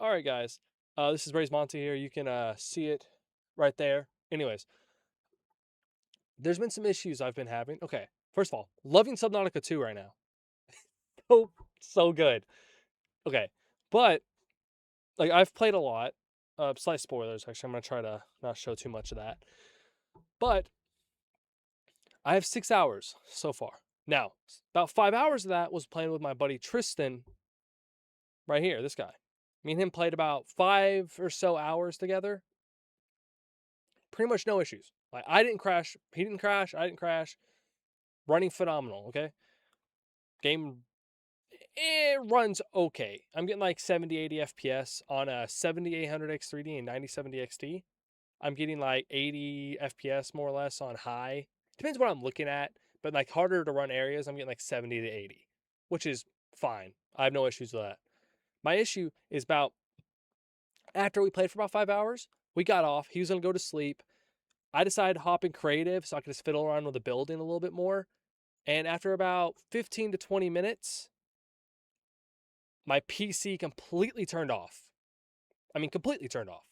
All right, guys. This is Ray's Monty here. You can see it right there. Anyways, there's been some issues I've been having. Okay, first of all, loving Subnautica 2 right now. So good. Okay, but like I've played a lot. Slight spoilers. Actually, I'm gonna try to not show too much of that. But I have 6 hours so far. Now, about 5 hours of that was playing with my buddy Tristan. Right here, this guy. Me and him played about 5 or so hours together. Pretty much no issues. Like I didn't crash, he didn't crash, I didn't crash. Running phenomenal, okay? Game it runs okay. I'm getting like 70, 80 FPS on a 7800 X3D and 9070 XT. I'm getting like 80 FPS more or less on high. Depends what I'm looking at, but like harder to run areas, I'm getting like 70 to 80, which is fine. I have no issues with that. My issue is about after we played for about 5 hours, we got off. He was gonna go to sleep. I decided to hop in creative so I could just fiddle around with the building a little bit more. And after about 15 to 20 minutes, my PC completely turned off. I mean, completely turned off.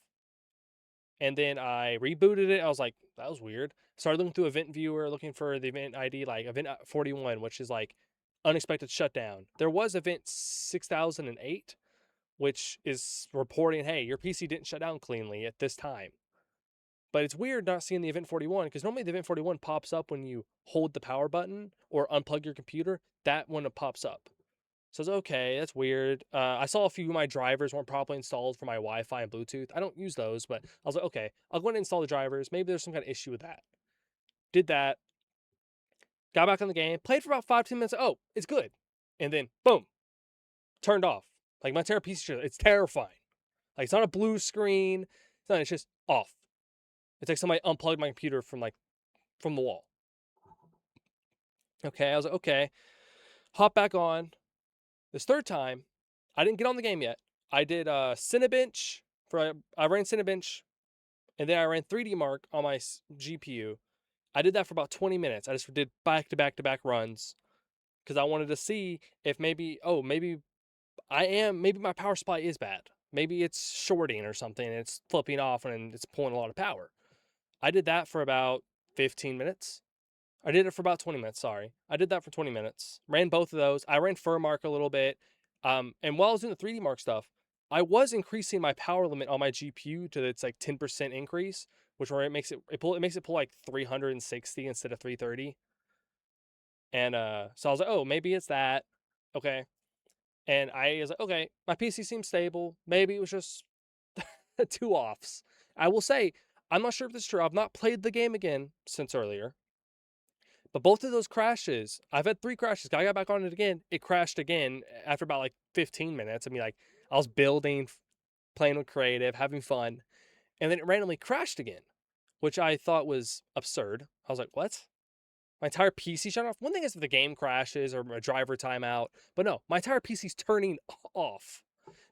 And then I rebooted it. I was like, that was weird. Started looking through Event Viewer, looking for the event ID, like Event 41, which is like unexpected shutdown. There was Event 6008, which is reporting, hey, your PC didn't shut down cleanly at this time. But it's weird not seeing the Event 41 because normally the Event 41 pops up when you hold the power button or unplug your computer. That one it pops up. So it's okay, that's weird. I saw a few of my drivers weren't properly installed for my Wi-Fi and Bluetooth. I don't use those, but I was like, okay, I'll go ahead and install the drivers. Maybe there's some kind of issue with that. Did that. Got back on the game. Played for about 5-10 minutes. Oh, it's good. And then boom, turned off. Like my entire PC, it's terrifying. Like it's not a blue screen. It's just off. It's like somebody unplugged my computer from the wall. Okay, I was like, okay, hop back on. This third time, I didn't get on the game yet. I did Cinebench I ran Cinebench, and then I ran 3D Mark on my GPU. I did that for about 20 minutes. I just did back to back to back runs because I wanted to see if maybe my power supply is bad. Maybe it's shorting or something and it's flipping off and it's pulling a lot of power. I did that for about 15 minutes. I did it for about 20 minutes, sorry. I did that for 20 minutes. Ran both of those. I ran Furmark a little bit. And while I was doing the 3D Mark stuff, I was increasing my power limit on my GPU to its like 10% increase, which where it makes it pull like 360 instead of 330. And so I was like, oh, maybe it's that. Okay. And I was like, okay, my PC seems stable. Maybe it was just two offs. I will say, I'm not sure if this is true. I've not played the game again since earlier. But both of those crashes, I've had 3 crashes. I got back on it again. It crashed again after about like 15 minutes. I mean, like I was building, playing with creative, having fun, and then it randomly crashed again, which I thought was absurd. I was like, what? My entire PC shut off? One thing is if the game crashes or a driver timeout, but no, my entire PC's turning off.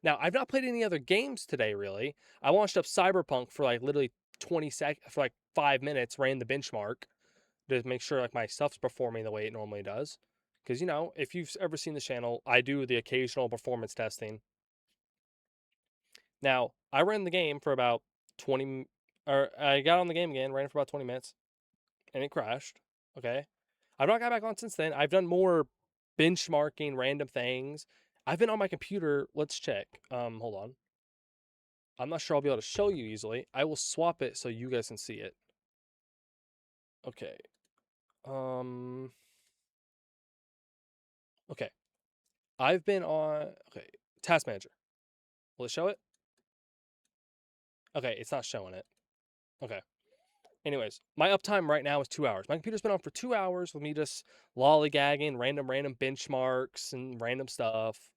Now, I've not played any other games today, really. I launched up Cyberpunk for like literally 20 seconds, for like 5 minutes, ran the benchmark to make sure like my stuff's performing the way it normally does. Because if you've ever seen the channel, I do the occasional performance testing. Now I ran the game for about 20, or I got on the game again, ran it for about 20 minutes, and it crashed. Okay, I've not got back on since then. I've done more benchmarking, random things. I've been on my computer. Let's check. Hold on. I'm not sure I'll be able to show you easily. I will swap it so you guys can see it. Okay. Okay. I've been on, okay, Task Manager. Will it show it? Okay, it's not showing it. Okay. Anyways, my uptime right now is 2 hours. My computer's been on for 2 hours with me just lollygagging, random benchmarks and random stuff,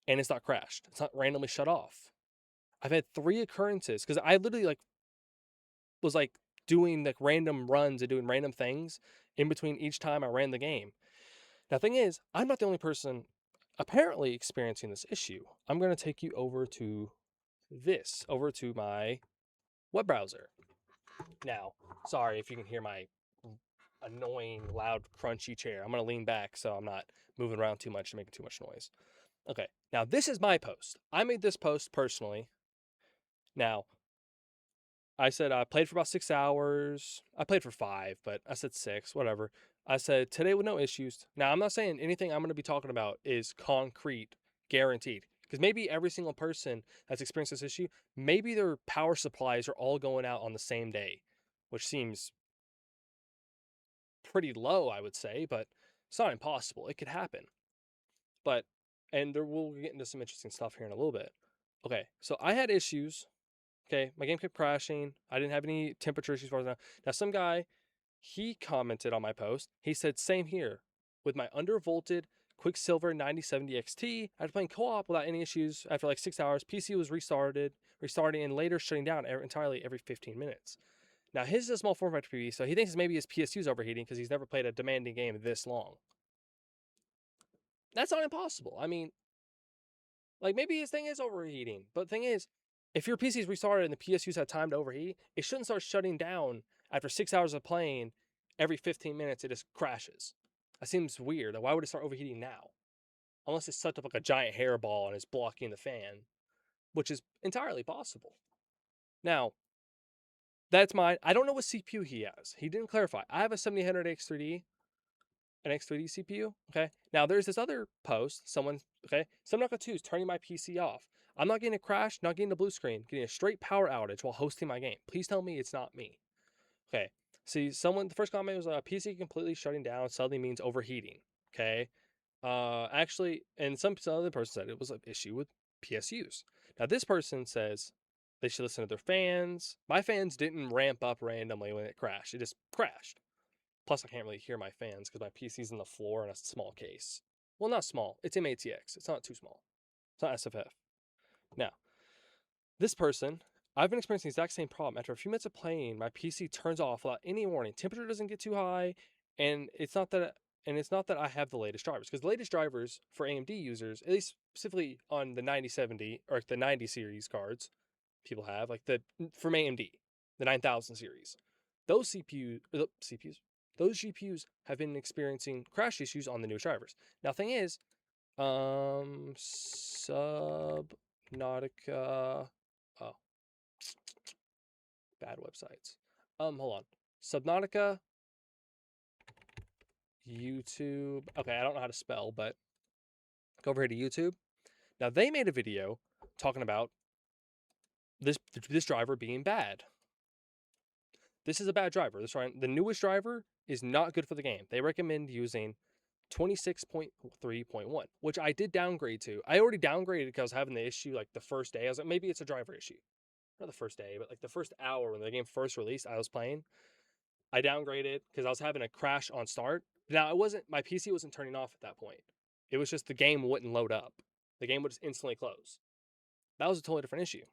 and it's not crashed. It's not randomly shut off. I've had 3 occurrences because I literally was doing like random runs and doing random things in between each time I ran the game. Now, the thing is, I'm not the only person apparently experiencing this issue. I'm going to take you over to my web browser. Now, sorry if you can hear my annoying, loud, crunchy chair. I'm going to lean back so I'm not moving around too much and making too much noise. Okay, now this is my post. I made this post personally. Now, I said I played for about 6 hours. I played for 5, but I said 6, whatever. I said today with no issues. Now, I'm not saying anything I'm going to be talking about is concrete, guaranteed. Because maybe every single person that's experienced this issue, maybe their power supplies are all going out on the same day, which seems pretty low, I would say, but it's not impossible. It could happen. But, and there, we'll get into some interesting stuff here in a little bit. Okay, so I had issues. Okay, my game kept crashing. I didn't have any temperature issues. Now, some guy, he commented on my post. He said, same here. With my undervolted Quicksilver 9070 XT, after playing co-op without any issues after like 6 hours, PC was restarting, and later shutting down entirely every 15 minutes. Now, his is a small form factor PV, so he thinks maybe his PSU is overheating because he's never played a demanding game this long. That's not impossible. I mean, like maybe his thing is overheating, but the thing is, if your PC is restarted and the PSU's had time to overheat, it shouldn't start shutting down after 6 hours of playing. Every 15 minutes, it just crashes. That seems weird. Why would it start overheating now? Unless it's sucked up like a giant hairball and is blocking the fan, which is entirely possible. Now, that's mine. I don't know what CPU he has. He didn't clarify. I have a 7800 X3D, an X3D CPU. Okay. Now there's this other post. Subnautica 2 is turning my PC off. I'm not getting a crash, not getting a blue screen, getting a straight power outage while hosting my game. Please tell me it's not me. Okay. See, the first comment was PC completely shutting down suddenly means overheating. Okay. Actually, and some other person said it was an issue with PSUs. Now this person says they should listen to their fans. My fans didn't ramp up randomly when it crashed. It just crashed. Plus, I can't really hear my fans because my PC's in the floor in a small case. Well, not small. It's M-ATX. It's not too small. It's not SFF. Now, this person, I've been experiencing the exact same problem. After a few minutes of playing, my PC turns off without any warning. Temperature doesn't get too high, and it's not that I have the latest drivers, because the latest drivers for AMD users, at least specifically on the 9070 or the 90 series cards, people have like from AMD, the 9000 series. Those those GPUs have been experiencing crash issues on the new drivers. Now, thing is, Subnautica. Oh, bad websites. Hold on. Subnautica, YouTube. Okay, I don't know how to spell, but go over here to YouTube. Now they made a video talking about this driver being bad. This is a bad driver. The newest driver is not good for the game. They recommend using 26.3.1, which I did downgrade to. I already downgraded because I was having the issue like the first day. I was like, maybe it's a driver issue. Not the first day, but like the first hour when the game first released, I was playing. I downgraded because I was having a crash on start. Now, my PC wasn't turning off at that point. It was just the game wouldn't load up. The game would just instantly close. That was a totally different issue.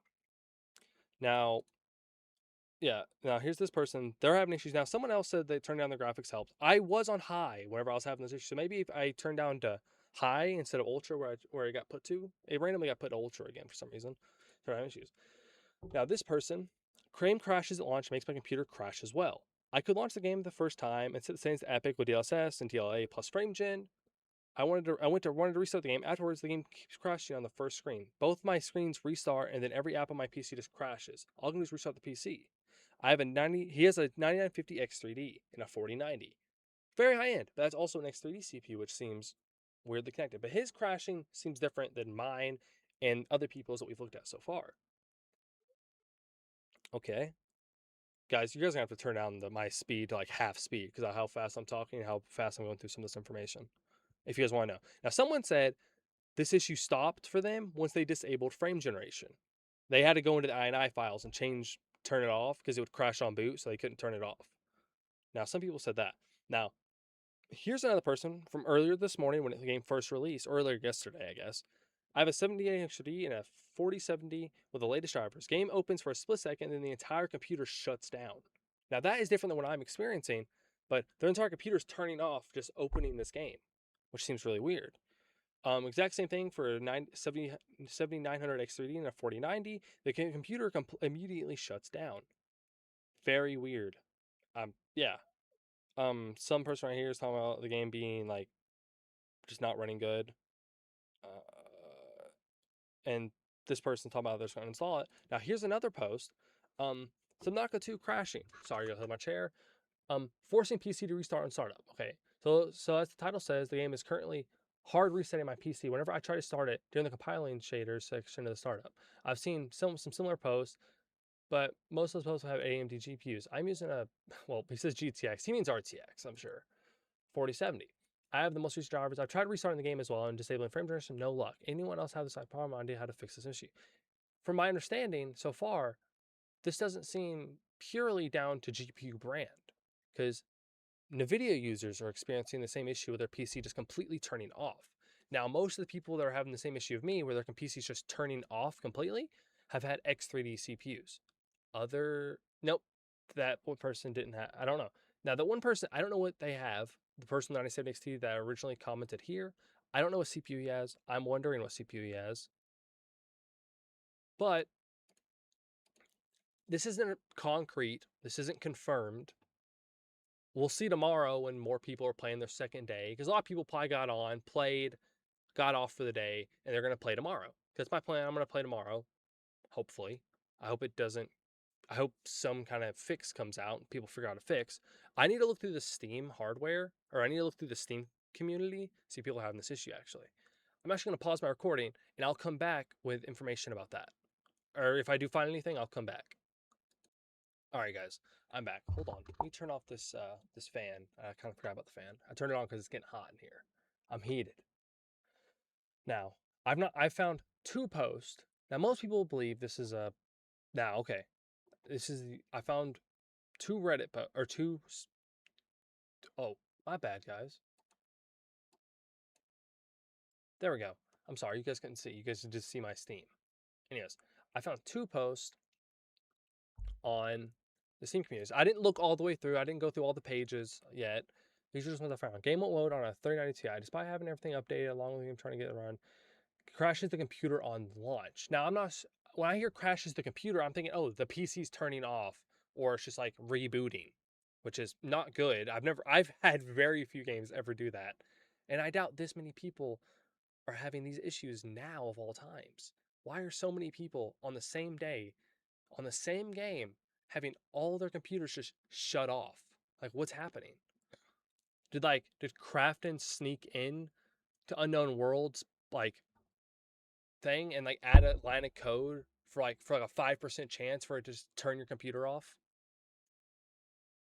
Now, yeah. Now here's this person. They're having issues now. Someone else said they turned down the graphics helped. I was on high whenever I was having this issue. So maybe if I turned down to high instead of ultra, where it got put to, it randomly got put to ultra again for some reason. So I have issues. Now this person, Crane crashes at launch makes my computer crash as well. I could launch the game the first time and set the settings to epic with DLSS and TLA plus frame gen. I wanted to restart the game. Afterwards, the game keeps crashing on the first screen. Both my screens restart, and then every app on my PC just crashes. All I can do is restart the PC. He has a 9950 X3D and a 4090. Very high end, but that's also an X3D CPU, which seems weirdly connected. But his crashing seems different than mine and other people's that we've looked at so far. Okay. Guys, you guys are going to have to turn down my speed to like half speed because of how fast I'm talking and how fast I'm going through some of this information. If you guys want to know. Now, someone said this issue stopped for them once they disabled frame generation. They had to go into the INI files and turn it off because it would crash on boot, so they couldn't turn it off. Now, some people said that. Now, here's another person from earlier this morning when the game first released, earlier yesterday, I guess. I have a 78 HD and a 4070 with the latest drivers. Game opens for a split second, and then the entire computer shuts down. Now, that is different than what I'm experiencing, but their entire computer is turning off just opening this game, which seems really weird. Exact same thing for a 7900 X3D and a 4090. The computer immediately shuts down. Very weird. Yeah. Some person right here is talking about the game being like just not running good. and this person talking about they're going to install it. Now here's another post. Subnautica 2 crashing. Sorry, I got my chair. Forcing PC to restart and startup. Okay, so as the title says, the game is currently hard resetting my PC whenever I try to start it during the compiling shaders section of the startup. I've seen some similar posts, but most of those posts have AMD GPUs. I'm using a, well, he says GTX. He means RTX, I'm sure. 4070. I have the most recent drivers. I've tried restarting the game as well and disabling frame generation, no luck. Anyone else have this problem? Idea how to fix this issue? From my understanding so far, this doesn't seem purely down to GPU brand, because NVIDIA users are experiencing the same issue with their PC just completely turning off. Now, most of the people that are having the same issue of me, where their PC is just turning off completely, have had X3D CPUs. Nope, that one person didn't have, I don't know. Now, the one person, I don't know what they have. The person 97 XT that originally commented here, I don't know what CPU he has. I'm wondering what CPU he has. But this isn't concrete. This isn't confirmed. We'll see tomorrow when more people are playing their second day, because a lot of people probably got on, played, got off for the day, and they're going to play tomorrow. That's my plan. I'm going to play tomorrow, hopefully. I hope it doesn't. I hope some kind of fix comes out and people figure out a fix. I need to look through the Steam hardware, or I need to look through the Steam community, see if people are having this issue actually. I'm actually going to pause my recording and I'll come back with information about that. Or if I do find anything, I'll come back. All right, guys, I'm back. Hold on. Let me turn off this this fan. I kind of forgot about the fan. I turned it on because it's getting hot in here. I'm heated. Now, I found two posts. Now, most people believe this is a. Now, okay, this is I found two Reddit or two. Oh, my bad, guys. There we go. I'm sorry, you guys couldn't see. You guys could just see my Steam. Anyways, I found two posts on the Steam community. I didn't look all the way through. I didn't go through all the pages yet. These are just ones I found. Game won't load on a 3090 Ti despite having everything updated along with him trying to get it run. Crashes the computer on launch. Now, I'm not. When I hear crashes the computer, I'm thinking, oh, the PC's turning off, or it's just like rebooting, which is not good. I've had very few games ever do that, and I doubt this many people are having these issues now of all times. Why are so many people on the same day, on the same game, having all their computers just shut off? Like, what's happening? Did Crafton sneak in to Unknown Worlds like thing and like add a line of code for like a 5% chance for it to just turn your computer off?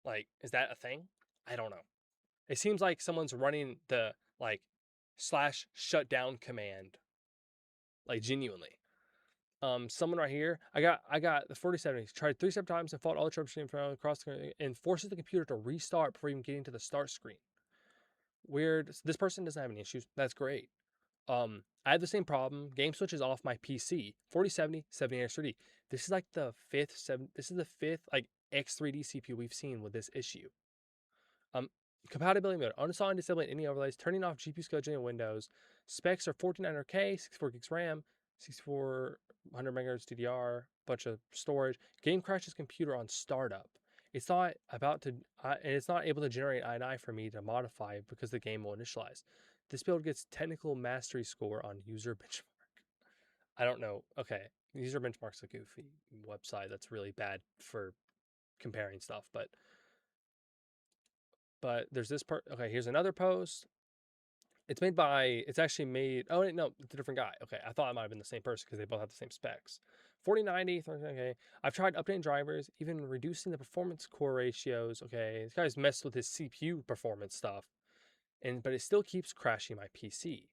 Like, is that a thing? I don't know. It seems like someone's running the like slash shutdown command, like genuinely. Someone right here, I got the 4070. Tried 3 separate times and fought all the troubleshooting from across the and forces the computer to restart before even getting to the start screen. Weird. This person doesn't have any issues. That's great. I had the same problem. Game switches off my PC. 4070, 70 This is like the this is the fifth like X3D CPU we've seen with this issue. Um, Compatibility mode. Uninstalling, disabling any overlays, turning off GPU scheduling in Windows. Specs are 14900K, 64 gigs RAM, 6400 megahertz DDR, bunch of storage. Game crashes computer on startup. It's not about to, and it's not able to generate INI for me to modify because the game will initialize. This build gets technical mastery score on user benchmark. I don't know. Okay, user benchmark's a goofy website that's really bad for comparing stuff, but there's this part. Okay, here's another post. It's actually made, oh, wait, no, it's a different guy. Okay, I thought it might have been the same person because they both have the same specs. 4090, okay. I've tried updating drivers, even reducing the performance core ratios. Okay, this guy's messed with his CPU performance stuff, but it still keeps crashing my PC.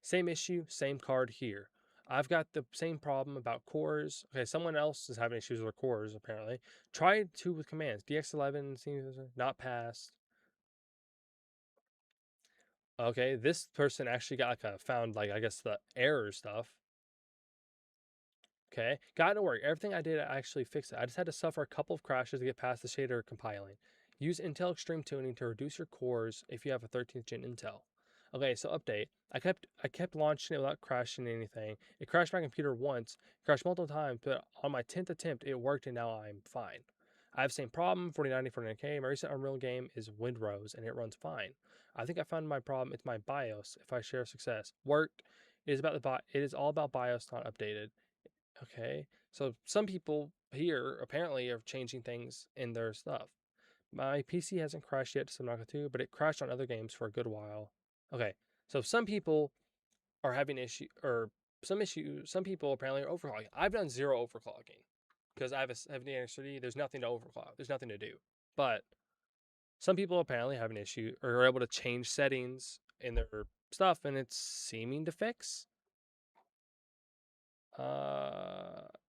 Same issue, same card here. I've got the same problem about cores. Okay, someone else is having issues with their cores, apparently. Tried two with commands. DX11 seems not passed. Okay, this person actually got found I guess the error stuff. Okay, got to work. Everything I did, I actually fixed it. I just had to suffer a couple of crashes to get past the shader compiling. Use Intel Extreme Tuning to reduce your cores if you have a 13th gen Intel. Okay, so update. I kept launching it without crashing anything. It crashed my computer once, crashed multiple times, but on my 10th attempt, it worked and now I'm fine. I have the same problem, 4090, 49K. My recent Unreal game is Windrose and it runs fine. I think I found my problem. It's my BIOS if I share success. Worked. It is about it is all about BIOS not updated. Okay. So some people here apparently are changing things in their stuff. My PC hasn't crashed yet to Subnautica 2, but it crashed on other games for a good while. Okay. So some people are having some people apparently are overclocking. I've done zero overclocking because I have a 7030. There's nothing to overclock. There's nothing to do. But some people apparently have an issue or are able to change settings in their stuff and it's seeming to fix.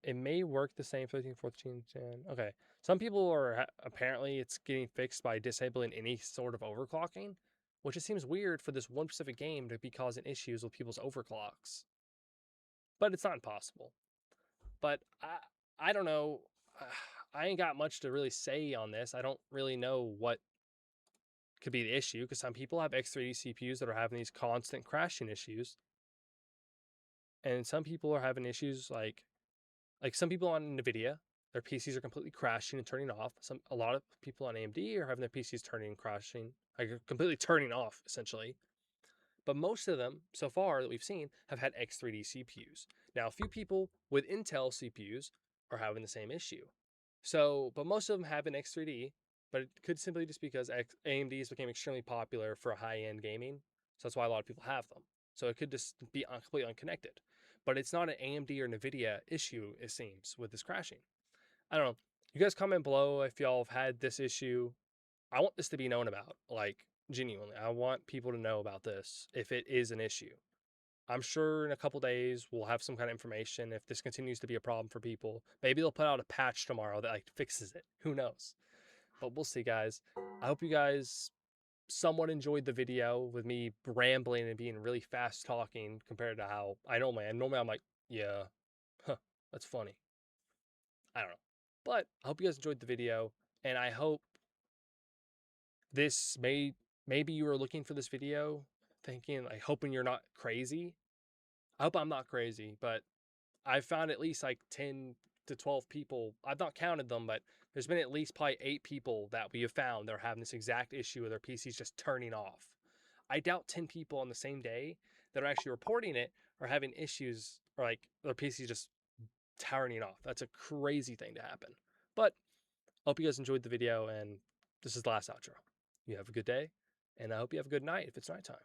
It may work the same 13, 14, 10. Okay. Some people are apparently it's getting fixed by disabling any sort of overclocking, which it seems weird for this one specific game to be causing issues with people's overclocks. But it's not impossible. But I don't know. I ain't got much to really say on this. I don't really know what could be the issue because some people have X3D CPUs that are having these constant crashing issues. And some people are having issues like some people on NVIDIA, their PCs are completely crashing and turning off. A lot of people on AMD are having their PCs turning and crashing, like completely turning off essentially. But most of them so far that we've seen have had X3D CPUs. Now, a few people with Intel CPUs are having the same issue. So, but most of them have an X3D, but it could simply just because AMDs became extremely popular for high-end gaming. So that's why a lot of people have them. So it could just be completely unconnected. But it's not an AMD or NVIDIA issue, it seems, with this crashing. I don't know. You guys comment below if y'all have had this issue. I want this to be known about. Like, genuinely, I want people to know about this if it is an issue. I'm sure in a couple days we'll have some kind of information if this continues to be a problem for people. Maybe they'll put out a patch tomorrow that like fixes it. Who knows? But we'll see, guys. I hope you guys somewhat enjoyed the video with me rambling and being really fast talking compared to how I normally am. Normally I'm like, yeah, huh, that's funny. I don't know. But I hope you guys enjoyed the video, and I hope this maybe you were looking for this video thinking like hoping you're not crazy. I hope I'm not crazy, but I've found at least like 10 to 12 people. I've not counted them, but there's been at least probably 8 people that we have found that are having this exact issue with their PCs just turning off. I doubt 10 people on the same day that are actually reporting it are having issues or like their PC just turning off. That's a crazy thing to happen. But I hope you guys enjoyed the video, and this is the last outro. You have a good day, and I hope you have a good night if it's nighttime.